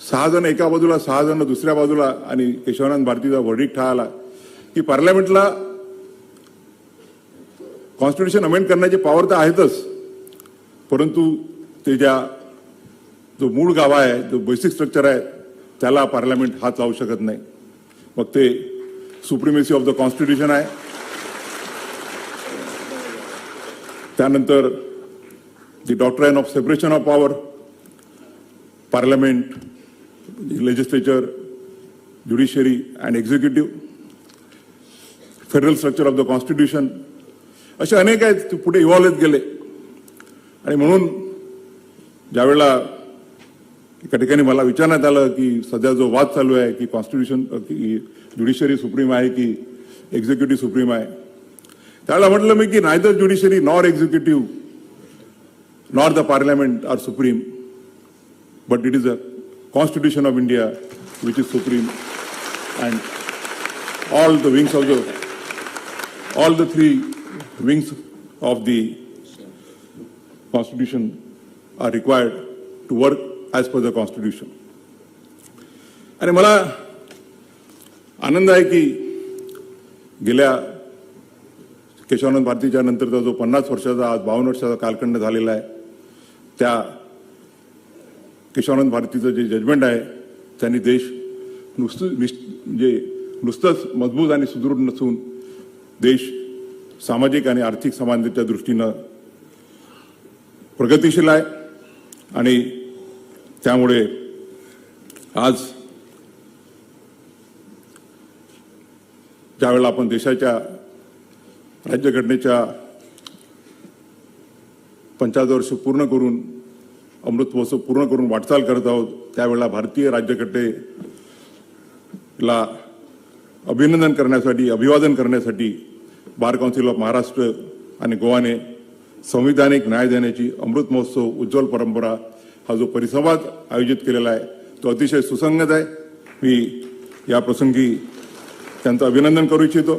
6 जण एका बाजूला 6 जण दुसऱ्या बाजूला आणि केशवानंद भारतीचा वर्डिक्ट हा आला की पार्लमेंटला कॉन्स्टिट्यूशन अमेंड करण्याची पॉवर तर आहेतच, परंतु ते जो मूळ गाभा आहे, जो बेसिक स्ट्रक्चर आहे, त्याला पार्लमेंट हात लावू शकत नाही. मग ते सुप्रिमेसी ऑफ द कॉन्स्टिट्यूशन आहे, त्यानंतर the doctrine of separation of power, parliament, legislature, judiciary and executive, federal structure of the constitution, असे अनेक आहेत ते पुढे इव्हॉल्व होत गेले. आणि म्हणून ज्यावेळेला एका ठिकाणी मला विचारण्यात आलं की सध्या जो वाद चालू आहे की कॉन्स्टिट्यूशन की ज्युडिशियरी सुप्रीम आहे की एक्झिक्युटिव्ह सुप्रीम आहे, त्यावेळेला म्हटलं मी की neither judiciary nor executive nor the parliament are supreme, but it is a constitution of India which is supreme and all the wings of all the 3 wings of the Constitution are required to work as per the Constitution. आणि मला आनंद आहे की गेल्या केशवानंद भारतीच्या नंतरचा जो 50 वर्षाचा, आज 52 वर्षाचा कालखंड झालेला आहे, त्या केशवानंद भारतीचं जे जजमेंट आहे त्यांनी देश नुसतंच मजबूत आणि सुदृढ नसून देश सामाजिक आणि आर्थिक समानतेच्या दृष्टीनं प्रगतिशील आहे. आणि त्यामुळे आज ज्यावेळेला आपण देशाच्या राज्यघटनेच्या 75 वर्ष पूर्ण करून, अमृत महोत्सव पूर्ण करून वाटचाल करत आहोत, त्यावेळेला भारतीय राज्यघटनेला अभिनंदन करण्यासाठी, अभिवादन करण्यासाठी बार काउन्सिल ऑफ महाराष्ट्र आणि गोवाने संविधानिक न्याय देण्याची अमृत महोत्सव उज्ज्वल परंपरा हा जो परिसंवाद आयोजित केलेला आहे तो अतिशय सुसंगत आहे. मी या प्रसंगी त्यांचं अभिनंदन करू इच्छितो.